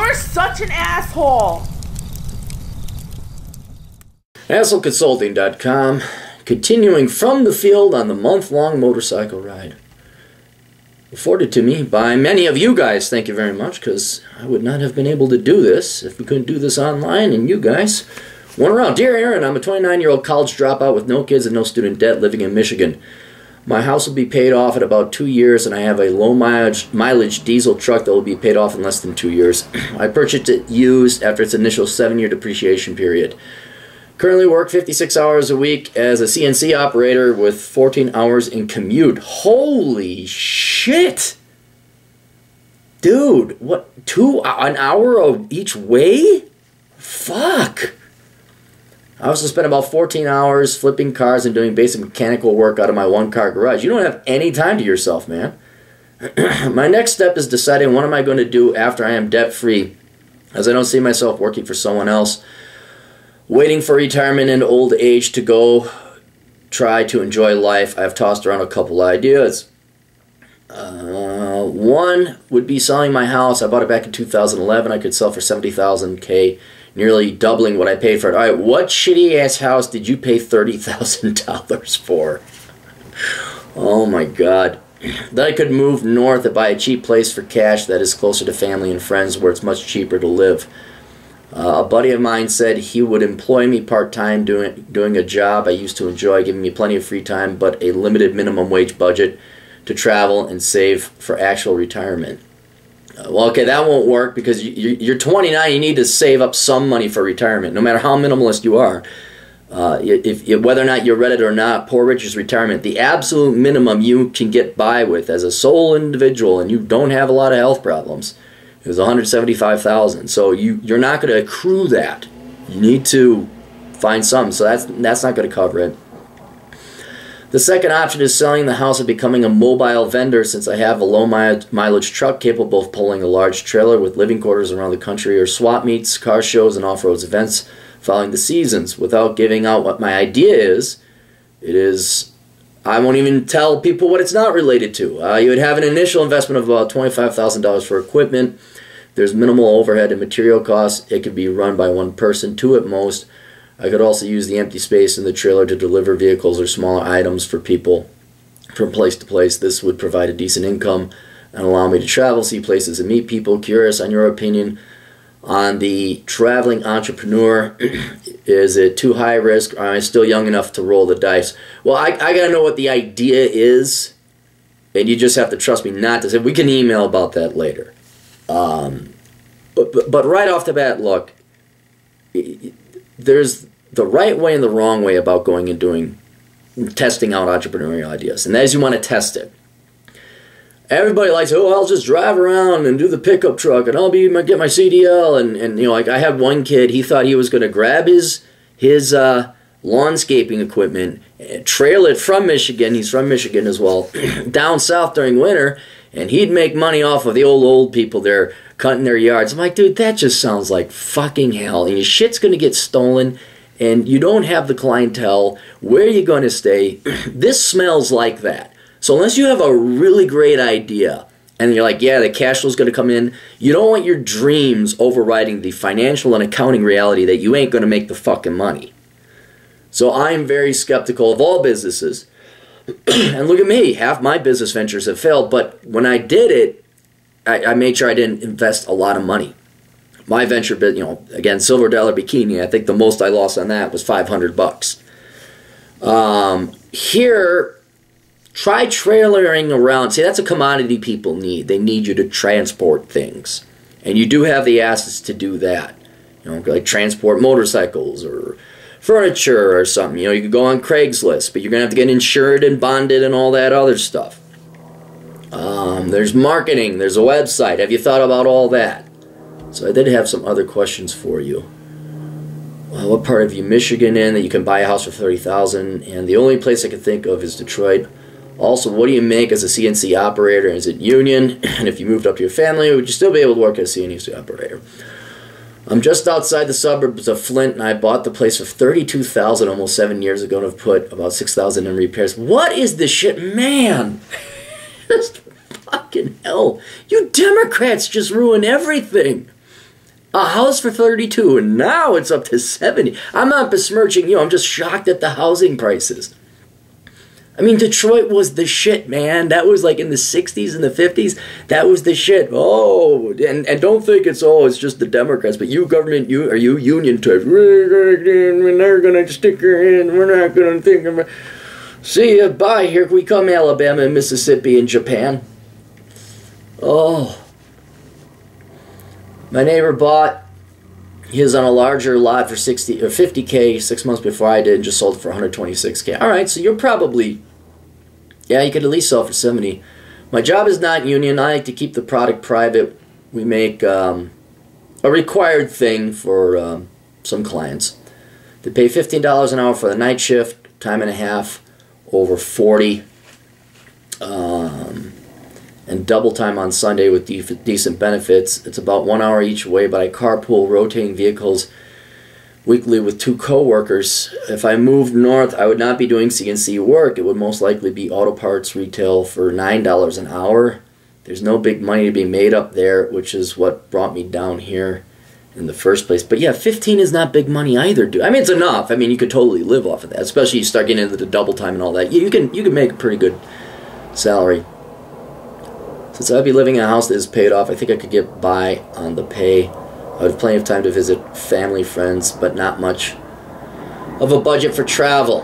You're such an asshole. AssholeConsulting.com, continuing from the field on the month-long motorcycle ride. Afforded to me by many of you guys, thank you very much, because I would not have been able to do this if we couldn't do this online, and you guys weren't around. Dear Aaron, I'm a 29-year-old college dropout with no kids and no student debt living in Michigan. My house will be paid off in about 2 years, and I have a low mileage diesel truck that will be paid off in less than 2 years. I purchased it used after its initial 7-year depreciation period. Currently work 56 hours a week as a CNC operator with 14 hours in commute. Holy shit! Dude, what, an hour of each way? Fuck! I also spent about 14 hours flipping cars and doing basic mechanical work out of my one-car garage. You don't have any time to yourself, man. My next step is deciding what am I going to do after I am debt-free, as I don't see myself working for someone else. Waiting for retirement and old age to go try to enjoy life. I've tossed around a couple ideas. One would be selling my house. I bought it back in 2011. I could sell for $70,000, nearly doubling what I paid for it. All right, what shitty-ass house did you pay $30,000 for? Oh, my God. Then I could move north and buy a cheap place for cash that is closer to family and friends where it's much cheaper to live. A buddy of mine said he would employ me part-time doing a job I used to enjoy, giving me plenty of free time, but a limited minimum wage budget to travel and save for actual retirement. Well, okay, that won't work because you're 29. You need to save up some money for retirement, no matter how minimalist you are. Whether or not you're Reddit or not, poor rich's retirement, the absolute minimum you can get by with as a sole individual, and you don't have a lot of health problems, it was $175,000. So you're not going to accrue that. You need to find some. So that's not going to cover it. The second option is selling the house and becoming a mobile vendor, since I have a low mileage truck capable of pulling a large trailer with living quarters around the country, or swap meets, car shows, and off-road events following the seasons. Without giving out what my idea is, I won't even tell people what it's not related to. You would have an initial investment of about $25,000 for equipment. There's minimal overhead and material costs. It could be run by one person, two at most. I could also use the empty space in the trailer to deliver vehicles or smaller items for people from place to place. This would provide a decent income and allow me to travel, see places, and meet people. Curious on your opinion on the traveling entrepreneur. Is it too high risk, or am I still young enough to roll the dice? Well, I got to know what the idea is, and you just have to trust me not to say. We can email about that later. But right off the bat, look, there's the right way and the wrong way about going and testing out entrepreneurial ideas, and that is you want to test it. Everybody likes, oh, I'll just drive around and do the pickup truck, and I'll get my CDL, and you know, like I had one kid, he thought he was going to grab his lawnscaping equipment, and trail it from Michigan, he's from Michigan as well, down south during winter, and he'd make money off of the old people there cutting their yards. I'm like, dude, that just sounds like fucking hell, and your shit's going to get stolen, and you don't have the clientele. Where are you going to stay? This smells like that. So unless you have a really great idea, and you're like, yeah, the cash flow's going to come in, you don't want your dreams overriding the financial and accounting reality that you ain't going to make the fucking money. So I'm very skeptical of all businesses. And look at me, half my business ventures have failed, but when I did it, I made sure I didn't invest a lot of money. My venture, you know, again, Silver Dollar Bikini, I think the most I lost on that was $500. Here, try trailering around. See, that's a commodity people need. They need you to transport things. And you do have the assets to do that. You know, like transport motorcycles or furniture or something. You know, you could go on Craigslist, but you're going to have to get insured and bonded and all that other stuff. There's marketing. There's a website. Have you thought about all that? So I did have some other questions for you. Well, what part of Michigan in that you can buy a house for $30,000? And the only place I could think of is Detroit. Also, what do you make as a CNC operator? Is it union? And if you moved up to your family, would you still be able to work as a CNC operator? I'm just outside the suburbs of Flint, and I bought the place for $32,000 almost 7 years ago, and I've put about $6,000 in repairs. What is this shit, man? Just fucking hell! You Democrats just ruin everything. A house for 32, and now it's up to 70. I'm not besmirching you. I'm just shocked at the housing prices. I mean, Detroit was the shit, man. That was like in the 60s and the 50s. That was the shit. Oh, and don't think it's just the Democrats, but you government, you union types. We're never going to stick your hand. We're not going to think about. See ya, bye. Here we come, Alabama and Mississippi and Japan. Oh. My neighbor bought his on a larger lot for 60 or 50K 6 months before I did, and just sold it for 126K. All right, so you're probably, yeah, you could at least sell for 70. My job is not union. I like to keep the product private. We make a required thing for some clients. They pay $15 an hour for the night shift, time and a half, over 40. And double time on Sunday with decent benefits. It's about 1 hour each way, but I carpool rotating vehicles weekly with 2 co-workers. If I moved north, I would not be doing CNC work. It would most likely be auto parts retail for $9 an hour. There's no big money to be made up there, which is what brought me down here in the first place. But yeah, 15 is not big money either, dude. I mean, it's enough. I mean, you could totally live off of that, especially you start getting into the double time and all that. You can make a pretty good salary. Since I'd be living in a house that is paid off, I think I could get by on the pay. I would have plenty of time to visit family, friends, but not much of a budget for travel.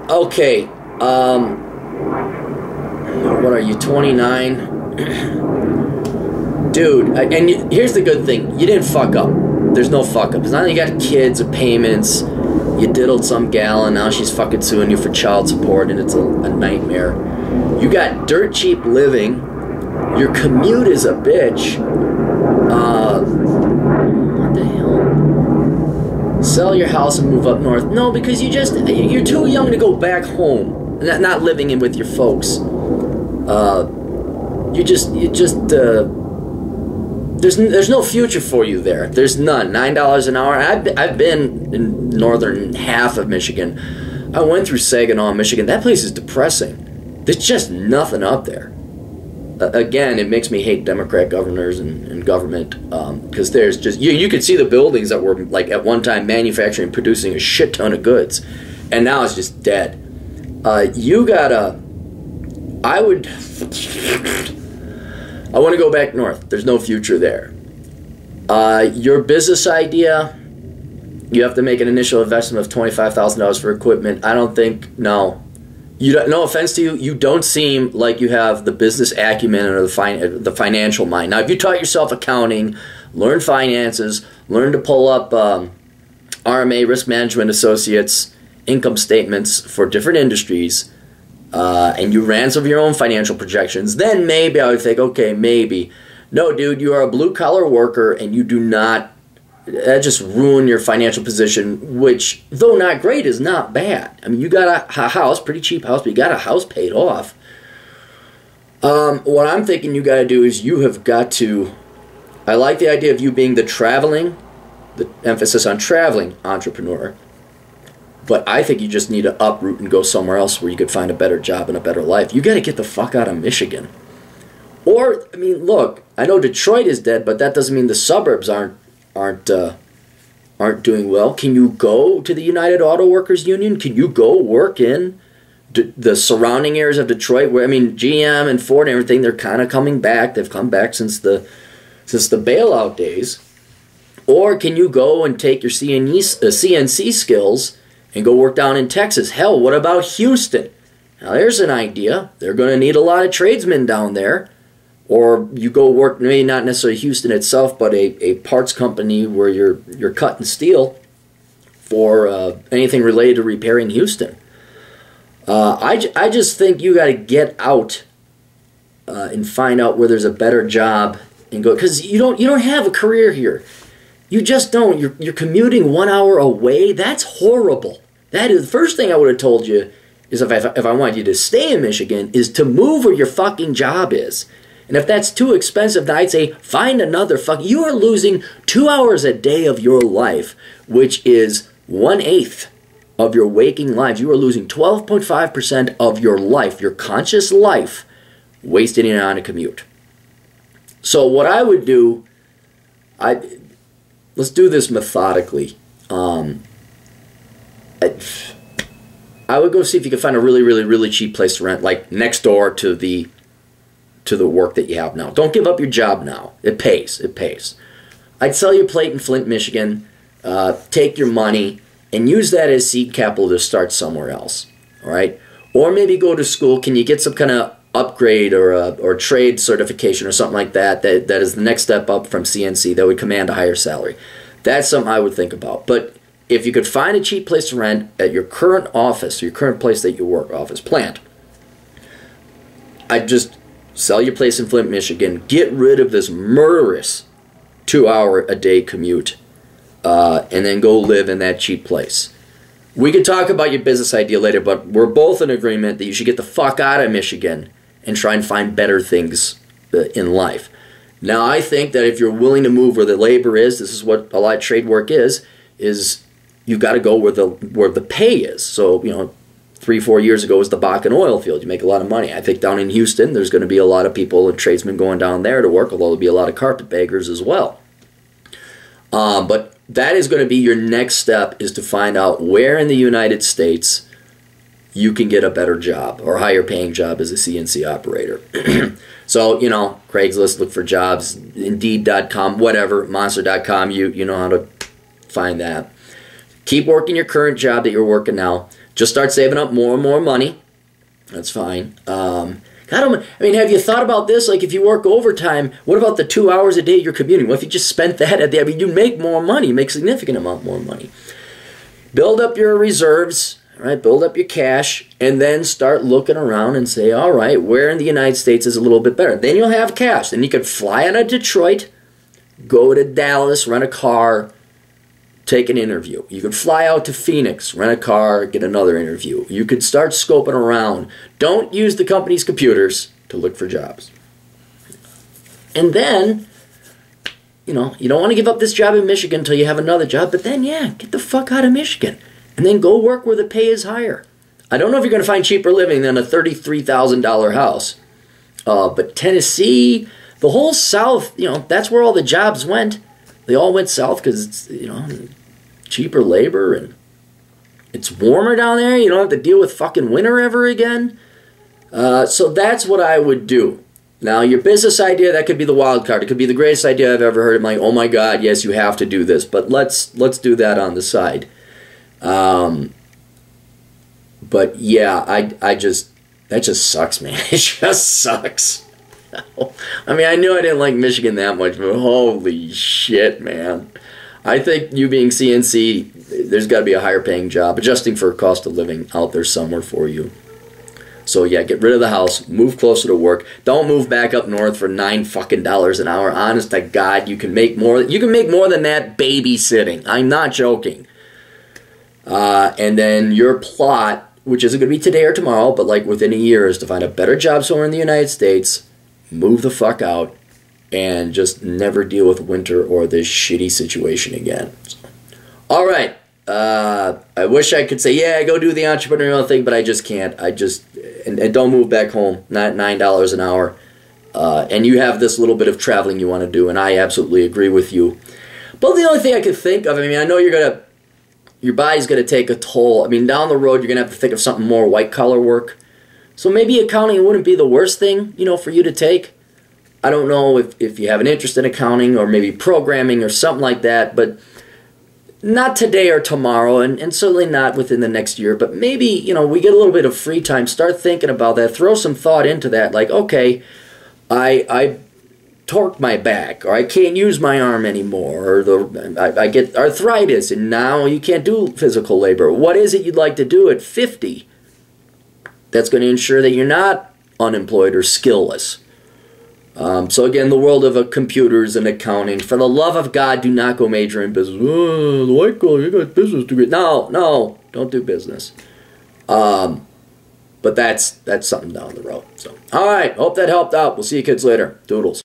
Okay, what are you, 29? Dude, and here's the good thing. You didn't fuck up. There's no fuck up. It's not like you got kids or payments. You diddled some gal and now she's fucking suing you for child support and it's a nightmare. You got dirt cheap living. Your commute is a bitch. What the hell? Sell your house and move up north. No, because you're too young to go back home. Not living in with your folks. There's no future for you there. There's none. $9 an hour. I've been in northern half of Michigan. I went through Saginaw, Michigan. That place is depressing. There's just nothing up there. Again, it makes me hate Democrat governors and government because there's just you could see the buildings that were like at one time manufacturing, producing a shit ton of goods, and now it's just dead. I want to go back north. There's no future there. Your business idea, you have to make an initial investment of $25,000 for equipment. I don't think, no. No offense to you, you don't seem like you have the business acumen or the financial mind. Now, if you taught yourself accounting, learn finances, learn to pull up RMA, Risk Management Associates, income statements for different industries, and you ran some of your own financial projections, then maybe I would think, okay, maybe. No, dude, you are a blue-collar worker, and you do not, that just ruin your financial position, which, though not great, is not bad. I mean, you got a house, pretty cheap house, but you got a house paid off. What I'm thinking you got to do is you have got to, I like the idea of you being the emphasis on traveling entrepreneur, but I think you just need to uproot and go somewhere else where you could find a better job and a better life. You got to get the fuck out of Michigan. Or, I mean, look, I know Detroit is dead, but that doesn't mean the suburbs aren't doing well. Can you go to the United Auto Workers Union? Can you go work in the surrounding areas of Detroit? Where, I mean, GM and Ford and everything, they're kind of coming back. They've come back since the bailout days. Or can you go and take your CNC skills and go work down in Texas? Hell, what about Houston? Now, there's an idea. They're going to need a lot of tradesmen down there. Or you go work, maybe not necessarily Houston itself, but a parts company where you're cutting steel for anything related to repairing Houston. I just think you got to get out and find out where there's a better job and go, because you don't have a career here. You just don't. You're commuting 1 hour away. That's horrible. That is the first thing I would have told you is if I wanted you to stay in Michigan is to move where your fucking job is. And if that's too expensive, then I'd say find another You are losing 2 hours a day of your life, which is 1/8 of your waking life. You are losing 12.5% of your life, your conscious life, wasting it on a commute. So what I would do, let's do this methodically. I would go see if you could find a really, really, really cheap place to rent, like next door to the work that you have now. Don't give up your job now. It pays. It pays. I'd sell your plate in Flint, Michigan, take your money, and use that as seed capital to start somewhere else. All right? Or maybe go to school. Can you get some kind of upgrade or trade certification or something like that is the next step up from CNC that would command a higher salary? That's something I would think about. But if you could find a cheap place to rent at your current office, your current place that you work, office, plant, I'd just sell your place in Flint, Michigan, get rid of this murderous 2-hour-a-day commute, and then go live in that cheap place. We could talk about your business idea later, but we're both in agreement that you should get the fuck out of Michigan and try and find better things in life. Now, I think that if you're willing to move where the labor is, this is what a lot of trade work is you've got to go where the pay is. So, 3-4 years ago was the Bakken oil field. You make a lot of money. I think down in Houston, there's going to be a lot of people and tradesmen going down there to work, although there'll be a lot of carpetbaggers as well. But that is going to be your next step, is to find out where in the United States you can get a better job or higher paying job as a CNC operator. So, Craigslist, look for jobs, Indeed.com, whatever, Monster.com, you know how to find that. Keep working your current job that you're working now. Just start saving up more and more money. That's fine. Have you thought about this? Like, if you work overtime, what about the 2 hours a day you're commuting? What if you just spent that you make more money, you make a significant amount more money. Build up your reserves, right? Build up your cash, and then start looking around and say, all right, where in the United States is a little bit better? Then you'll have cash. Then you could fly out of Detroit, go to Dallas, rent a car, take an interview. You could fly out to Phoenix, rent a car, get another interview. You could start scoping around. Don't use the company's computers to look for jobs. And then, you don't want to give up this job in Michigan until you have another job, but then, get the fuck out of Michigan. And then go work where the pay is higher. I don't know if you're going to find cheaper living than a $33,000 house. But Tennessee, the whole South, that's where all the jobs went. They all went south because it's, cheaper labor and it's warmer down there. You don't have to deal with fucking winter ever again. So that's what I would do. Now, your business idea, that could be the wild card. It could be the greatest idea I've ever heard. I'm like, oh my God, yes, you have to do this. But let's do that on the side. But yeah, that just sucks, man. It just sucks. I knew I didn't like Michigan that much, but holy shit, man. I think you being CNC, there's got to be a higher paying job, adjusting for cost of living out there somewhere for you. So yeah, get rid of the house, move closer to work. Don't move back up north for $9 fucking an hour. Honest to God, you can make more. You can make more than that babysitting. I'm not joking. And then your plot, which isn't going to be today or tomorrow, but like within a year, is to find a better job somewhere in the United States, move the fuck out, and just never deal with winter or this shitty situation again. So, all right. I wish I could say, yeah, go do the entrepreneurial thing, but I just can't. And don't move back home, not $9 an hour. And you have this little bit of traveling you want to do, and I absolutely agree with you. But the only thing I could think of, I know your body's going to take a toll. Down the road, you're going to have to think of something more white-collar work. So maybe accounting wouldn't be the worst thing, for you to take. I don't know if you have an interest in accounting or maybe programming or something like that, but not today or tomorrow, and certainly not within the next year. But maybe, we get a little bit of free time. Start thinking about that. Throw some thought into that. Like, okay, I torqued my back, or I can't use my arm anymore, or I get arthritis, and now you can't do physical labor. What is it you'd like to do at 50? That's going to ensure that you're not unemployed or skillless. So again, the world of computers and accounting. For the love of God, do not go major in business. Oh, the white girl, you got business degree. No, don't do business. But that's something down the road. So, all right, hope that helped out. We'll see you kids later. Doodles.